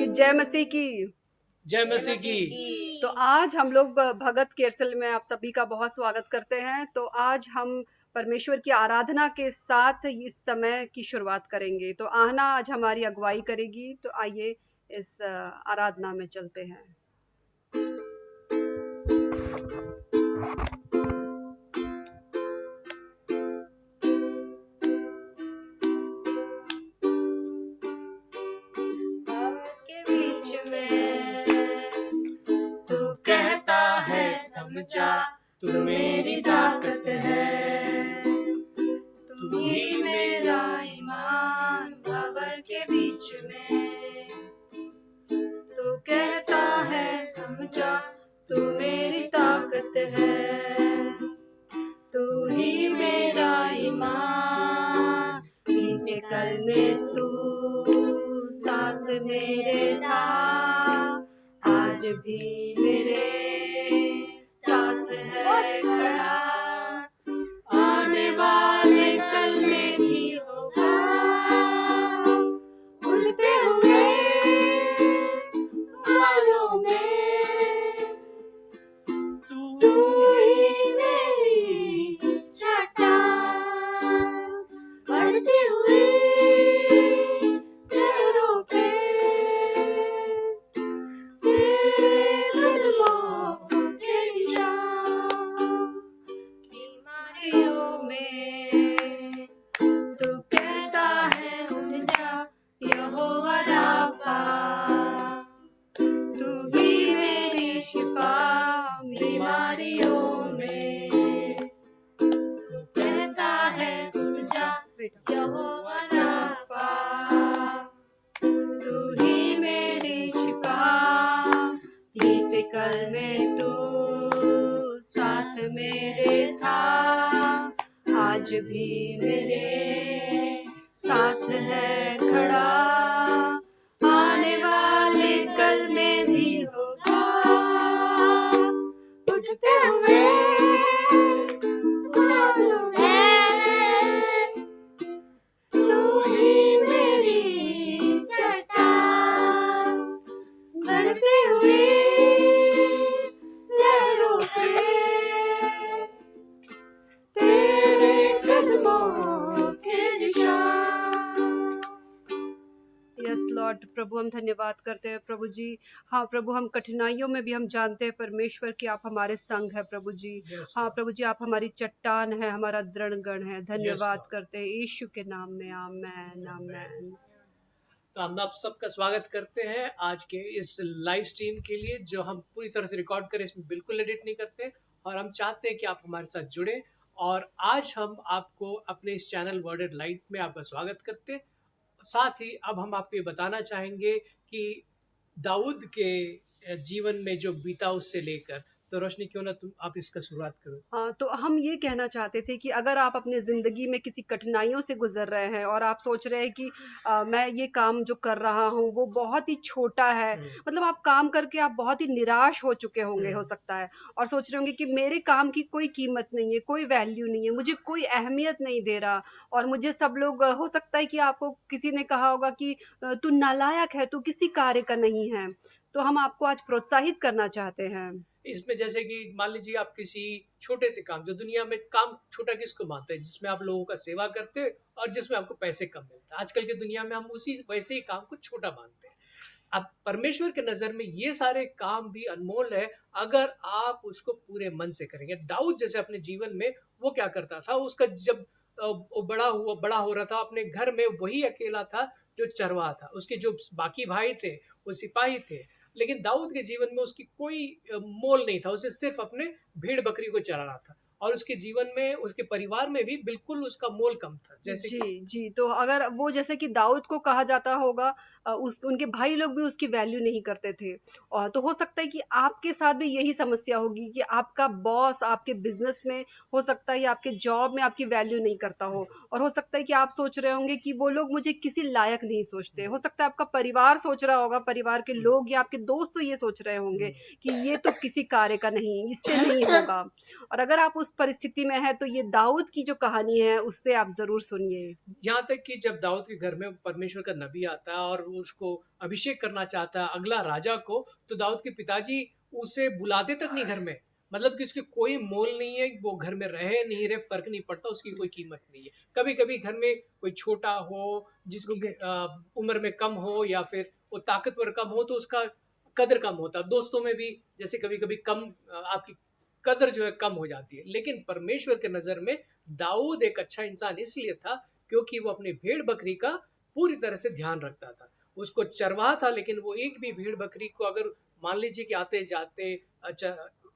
जय मसीह की। जय मसीह की। तो आज हम लोग भगत केरसल में आप सभी का बहुत स्वागत करते हैं। तो आज हम परमेश्वर की आराधना के साथ इस समय की शुरुआत करेंगे। तो आहना आज हमारी अगुवाई करेगी। तो आइए इस आराधना में चलते हैं। के बीच में तू कहता है थम जा, तू मेरी ताकत है। तू ही मेरा ईमान बाबर के बीच में। तू कहता है थम जा, तू मेरी ताकत है। तू ही मेरा ईमान, बीते कल में तू साथ मेरे था, आज भी मेरे साथ है खड़ा। आने वाले कल में भी होगा, उड़ते हुए बालों में। तू ही मेरी चट्टान, बढ़ती हुई लहरों पे। तेरे कदमों के निशान की मारियों में। तू कहता है उठ जा यहोवा राफा, तू ही मेरी शिफा बीमारियों में। तू कहता है उठ जा यहोवा राफा, तू ही मेरी शिफा। बीते कल में तू साथ मेरे था, आज भी मेरे साथ है खड़ा। आने वाले कल में भी होगा, उठते हुए बादलों में। तू ही मेरी चट्टान, बढ़ती हुई लहरों पे। तेरे कदमों के निशान। यस लॉर्ड, प्रभु हम धन्यवाद करते हैं प्रभु जी। हाँ प्रभु, हम कठिनाइयों में भी हम जानते हैं परमेश्वर कि आप हमारे संग है प्रभु जी। Yes, हाँ Lord. प्रभु जी, आप हमारी चट्टान है, हमारा दृढ़गण है। धन्यवाद Lord. करते हैं यीशु के नाम में। आमेन आमेन। तो हम आप सबका स्वागत करते हैं आज के इस लाइव स्ट्रीम के लिए, जो हम पूरी तरह से रिकॉर्ड करें, इसमें बिल्कुल एडिट नहीं करते। और हम चाहते हैं कि आप हमारे साथ जुड़े। और आज हम आपको अपने इस चैनल वर्डेड लाइट में आपका स्वागत करते हैं। साथ ही अब हम आपको ये बताना चाहेंगे कि दाऊद के जीवन में जो बीता उससे लेकर, तो रोशनी क्यों ना तुम आप इसका शुरुआत करो। हाँ, तो हम ये कहना चाहते थे कि अगर आप अपने ज़िंदगी में किसी कठिनाइयों से गुज़र रहे हैं और आप सोच रहे हैं कि मैं ये काम जो कर रहा हूँ वो बहुत ही छोटा है, मतलब आप काम करके आप बहुत ही निराश हो चुके होंगे हो सकता है, और सोच रहे होंगे कि मेरे काम की कोई कीमत नहीं है, कोई वैल्यू नहीं है, मुझे कोई अहमियत नहीं दे रहा, और मुझे सब लोग हो सकता है कि आपको किसी ने कहा होगा कि तू नालायक है, तू किसी कार्य का नहीं है। तो हम आपको आज प्रोत्साहित करना चाहते हैं। इसमें जैसे कि मान लीजिए आप किसी छोटे से काम, जो दुनिया में काम छोटा किसको मानते हैं, जिसमें आप लोगों का सेवा करते हैं और जिसमें आपको पैसे कम मिलते हैं। आजकल की दुनिया में हम उसी वैसे ही काम को छोटा मानते हैं। अब परमेश्वर के नजर में ये सारे काम भी अनमोल है, अगर आप उसको पूरे मन से करेंगे। दाऊद जैसे अपने जीवन में वो क्या करता था, उसका जब वो बड़ा हो रहा था अपने घर में, वही अकेला था जो चरवाहा था। उसके जो बाकी भाई थे वो सिपाही थे, लेकिन दाऊद के जीवन में उसकी कोई मोल नहीं था। उसे सिर्फ अपने भेड़ बकरी को चराना था, और उसके जीवन में, उसके परिवार में भी बिल्कुल उसका मोल कम था। जैसे जी, जी। तो अगर वो जैसे कि दाऊद को कहा जाता होगा, उस उनके भाई लोग भी उसकी वैल्यू नहीं करते थे। और तो हो सकता है कि आपके साथ भी यही समस्या होगी कि आपका बॉस आपके बिज़नेस में, हो सकता है, या आपके जॉब में आपकी वैल्यू नहीं करता हो। और हो सकता है कि आप सोच रहे होंगे कि वो लोग मुझे किसी लायक नहीं सोचते। हो सकता है आपका परिवार सोच रहा होगा, परिवार के लोग या आपके दोस्त तो ये सोच रहे होंगे कि ये तो किसी कार्य का नहीं, इससे नहीं होगा। और अगर आप उस उस परिस्थिति में है, तो ये दाऊद की जो कहानी है उससे आप जरूर सुनिए। यहाँ तक कि जब दाऊद के घर में परमेश्वर का नबी आता है और वो उसको अभिषेक करना चाहता है अगला राजा को, तो दाऊद के पिताजी उसे बुलाते तक नहीं घर में। मतलब कि उसकी कोई मोल नहीं है, वो घर में रहे नहीं रहे फर्क नहीं पड़ता, उसकी कोई कीमत नहीं है। कभी कभी घर में कोई छोटा हो, जिसकी उम्र में कम हो या फिर वो ताकतवर कम हो, तो उसका कदर कम होता। दोस्तों में भी जैसे कभी कभी कम आपकी कदर जो है कम हो जाती है। लेकिन परमेश्वर के नजर में दाऊद एक अच्छा इंसान इसलिए था क्योंकि वो अपनी भेड़ बकरी का पूरी तरह से ध्यान रखता था। उसको चरवाहा था, लेकिन वो एक भी भेड़ बकरी को अगर मान लीजिए कि आते जाते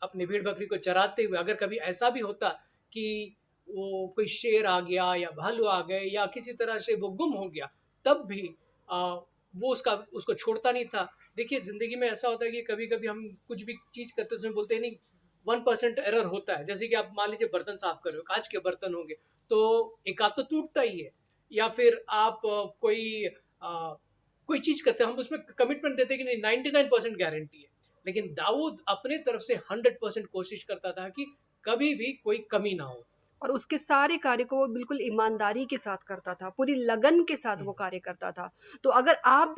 अपनी भेड़ बकरी को चराते हुए अगर कभी ऐसा भी होता कि वो कोई शेर आ गया या भालू आ गए या किसी तरह से वो गुम हो गया, तब भी वो उसको छोड़ता नहीं था। देखिए जिंदगी में ऐसा होता है कि कभी कभी हम कुछ भी चीज करते हैं उसमें बोलते हैं नहीं 1% एरर होता है। जैसे कि आप मान लीजिए बर्तन साफ कर रहे हो, कांच के बर्तन होंगे तो एक आध तो टूटता ही है। या फिर आप कोई चीज करते हैं, हम उसमें कमिटमेंट देते हैं कि नहीं 99% गारंटी है। लेकिन दाऊद अपने तरफ से 100% कोशिश करता था कि कभी भी कोई कमी ना हो। और उसके सारे कार्य को वो बिल्कुल ईमानदारी के साथ करता था, पूरी लगन के साथ वो कार्य करता था। तो अगर आप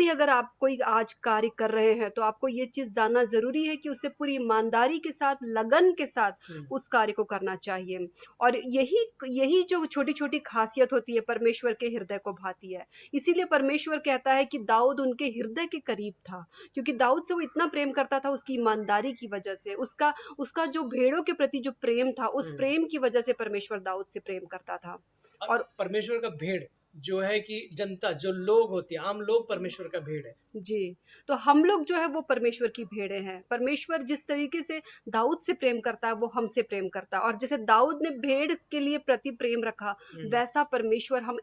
कोई आज कार्य कर रहे हैं, तो आपको ये चीज जानना जरूरी है कि उसे पूरी ईमानदारी के साथ, लगन के साथ उस कार्य को करना चाहिए। और यही यही जो छोटी छोटी खासियत होती है, परमेश्वर के हृदय को भाती है। इसीलिए परमेश्वर कहता है कि दाऊद उनके हृदय के करीब था, क्योंकि दाऊद से वो इतना प्रेम करता था उसकी ईमानदारी की वजह से। उसका उसका जो भेड़ों के प्रति जो प्रेम था, उस प्रेम की वजह से परमेश्वर दाऊद से प्रेम करता था। और परमेश्वर का भेड़ जो है कि जनता जो लोग होते हैं, आम लोग परमेश्वर का भेड़ है। जी, तो हम लोग जो है वो परमेश्वर की भेड़ें हैं। परमेश्वर जिस तरीके से दाऊद से प्रेम करता है, वो हमसे प्रेम करता है। और जैसे दाऊद ने भेड़ के लिए प्रति प्रेम रखा, वैसा परमेश्वर हम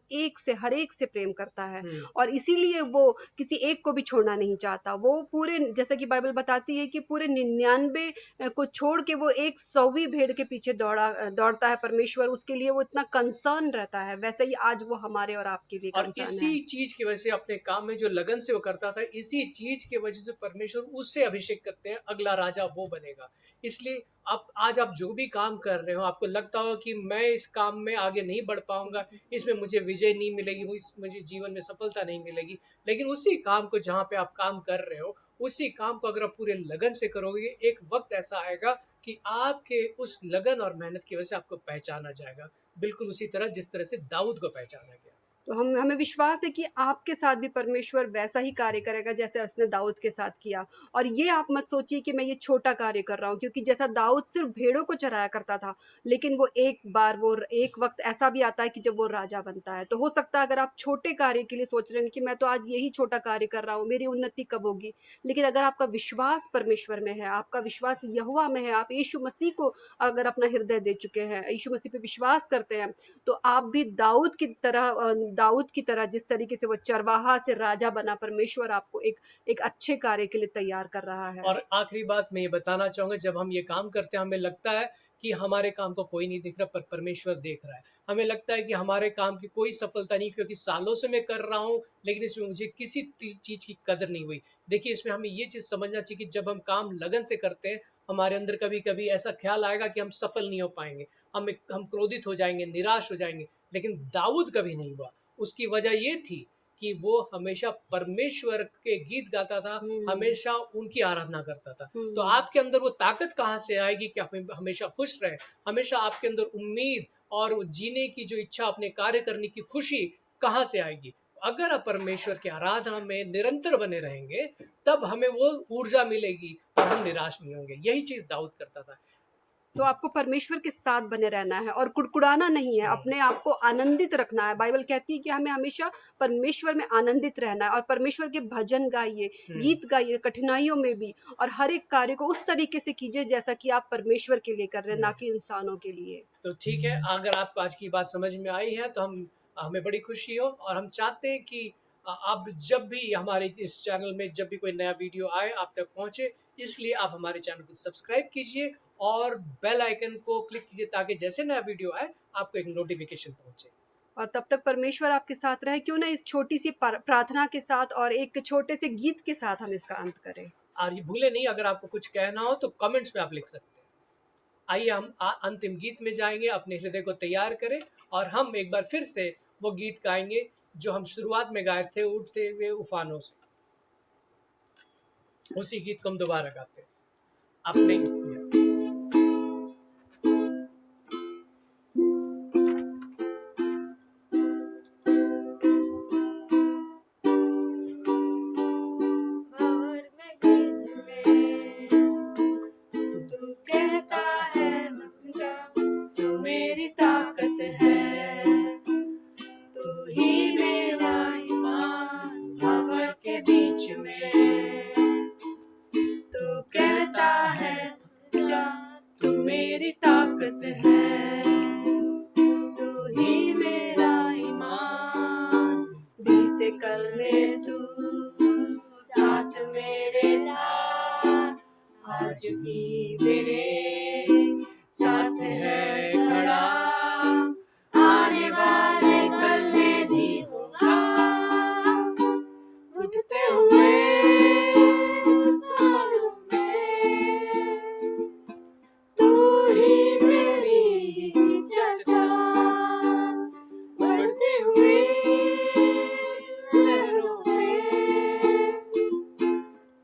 हर एक से प्रेम करता है। और इसीलिए वो किसी एक को भी छोड़ना नहीं चाहता। वो पूरे, जैसा कि बाइबल बताती है कि पूरे 99 को छोड़ के वो 100वीं भेड़ के पीछे दौड़ता है परमेश्वर। उसके लिए वो इतना कंसर्न रहता है। वैसे ही आज वो हमारे और आपके लिए और कंसर्न इसी है। चीज की वजह से अपने काम में जो लगन से वो करता था, इसी चीज की वजह से परमेश्वर उससे अभिषेक करते हैं, अगला राजा वो बनेगा। इसलिए आज आप जो भी काम कर रहे हो, आपको लगता हो कि मैं इस काम में आगे नहीं बढ़ पाऊंगा, इसमें मुझे विजय नहीं मिलेगी, मुझे जीवन में सफलता नहीं मिलेगी। लेकिन उसी काम को जहाँ पे आप काम कर रहे हो, उसी काम को अगर आप पूरे लगन से करोगे, एक वक्त ऐसा आएगा कि आपके उस लगन और मेहनत की वजह से आपको पहचाना जाएगा, बिल्कुल उसी तरह जिस तरह से दाऊद को पहचाना गया। तो हमें विश्वास है कि आपके साथ भी परमेश्वर वैसा ही कार्य करेगा जैसे उसने दाऊद के साथ किया। और ये आप मत सोचिए कि मैं ये छोटा कार्य कर रहा हूँ, क्योंकि जैसा दाऊद सिर्फ भेड़ों को चराया करता था, लेकिन वो एक वक्त ऐसा भी आता है कि जब वो राजा बनता है। तो हो सकता है अगर आप छोटे कार्य के लिए सोच रहे हैं कि मैं तो आज यही छोटा कार्य कर रहा हूँ, मेरी उन्नति कब होगी, लेकिन अगर आपका विश्वास परमेश्वर में है, आपका विश्वास यहोवा में है, आप यीशु मसीह को अगर अपना हृदय दे चुके हैं, यीशु मसीह पे विश्वास करते हैं, तो आप भी दाऊद की तरह जिस तरीके से वो चरवाहा से राजा बना, परमेश्वर आपको एक अच्छे कार्य के लिए तैयार कर रहा है। और आखिरी बात मैं ये बताना चाहूंगा, जब हम ये काम करते हैं हमें लगता है कि हमारे काम को कोई नहीं देख रहा, पर परमेश्वर देख रहा है। हमें लगता है कि हमारे काम की कोई सफलता नहीं, क्योंकि सालों से मैं कर रहा हूँ लेकिन इसमें मुझे किसी चीज की कदर नहीं हुई। देखिए इसमें हमें ये चीज समझना चाहिए कि जब हम काम लगन से करते हैं, हमारे अंदर कभी कभी ऐसा ख्याल आएगा कि हम सफल नहीं हो पाएंगे, हम क्रोधित हो जाएंगे, निराश हो जाएंगे। लेकिन दाऊद कभी नहीं हुआ। उसकी वजह ये थी कि वो हमेशा परमेश्वर के गीत गाता था, हमेशा उनकी आराधना करता था। तो आपके अंदर वो ताकत कहाँ से आएगी कि आप हमेशा खुश रहे, हमेशा आपके अंदर उम्मीद और जीने की जो इच्छा, अपने कार्य करने की खुशी कहाँ से आएगी? अगर आप परमेश्वर की आराधना में निरंतर बने रहेंगे, तब हमें वो ऊर्जा मिलेगी और हम निराश नहीं होंगे। यही चीज दाऊद करता था। तो आपको परमेश्वर के साथ बने रहना है और कुड़कुड़ाना नहीं है, अपने आप को आनंदित रखना है। बाइबल कहती है कि हमें हमेशा परमेश्वर में आनंदित रहना है और परमेश्वर के भजन गाइए, गीत गाइए कठिनाइयों में भी, और हर एक कार्य को उस तरीके से कीजिए जैसा कि आप परमेश्वर के लिए कर रहे हैं, ना कि इंसानों के लिए। तो ठीक है, अगर आपको आज की बात समझ में आई है तो हमें बड़ी खुशी हो, और हम चाहते हैं कि आप जब भी हमारे इस चैनल में जब भी कोई नया वीडियो आए आप तक पहुंचे। इसलिए आप हमारे चैनल को सब्सक्राइब कीजिए और बेल आइकन को क्लिक कीजिए, ताकि जैसे नया वीडियो आए आपको एक नोटिफिकेशन पहुंचे। और तब तक परमेश्वर आपके साथ रहे। क्यों ना इस छोटी सी प्रार्थना के साथ और एक छोटे से गीत के साथ हम इसका अंत करें। और ये भूले नहीं, अगर आपको कुछ कहना हो तो कमेंट्स में आप लिख सकते हैं। आइए हम अंतिम गीत में जाएंगे, अपने हृदय को तैयार करें और हम एक बार फिर से वो गीत गाएंगे जो हम शुरुआत में गाए थे, उठते हुए उफानों से। उसी गीत को हम दोबारा गाते हैं। आपने बाहर में गीत में तू कहता है रुक जा, तू मेरी ताकत है, तू ही मेरा ईमान बाहर के बीच में। तू कहता है रुक जा, तू मेरी ताकत है, तू ही मेरा ईमान। बीते कल में तू साथ मेरे था, आज भी मेरे साथ है खड़ा, आने वाले कल में भी होगा। उठते हुए तूफानों में तू ही मेरी चट्टान, बढ़ती हुई लहरों में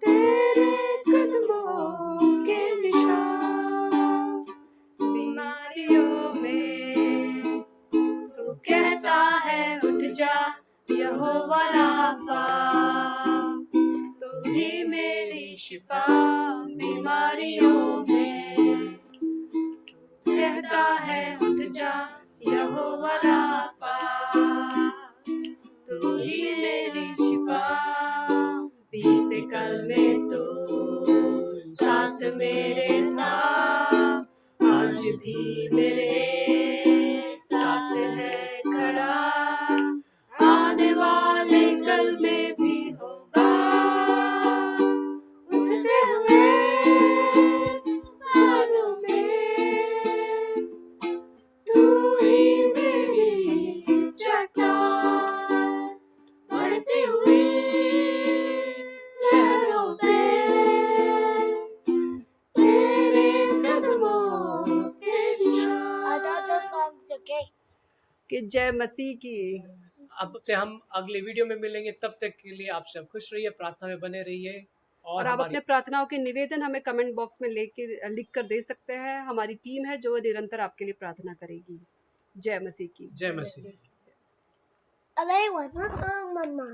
तेरे कदमों के निशान। बीमारियों में तू कहता है उठ जा, यहोवा राफा, तू ही मेरी शिफा। बीमारियों में कहता है उठ जा, यहोवा राफा, तू ही मेरी शिफा। बीते कल में तू साथ मेरे था, आज भी मेरे साथ है खड़ा, आने वाले कल में भी होगा। उठते हुए तूफानों में तू ही मेरी चट्टान, बढ़ती हुई लहरों में तेरे कदमों के निशान। Other songs, okay? कि जय मसीह की। अब से हम अगले वीडियो में मिलेंगे, तब तक के लिए आप सब खुश रहिए, प्रार्थना में बने रहिए और और आप हमारी अपने प्रार्थनाओं के निवेदन हमें कमेंट बॉक्स में लिख कर दे सकते हैं। हमारी टीम है जो निरंतर आपके लिए प्रार्थना करेगी। जय मसीह की। जय मसीह। Alay, what's the song, Mama?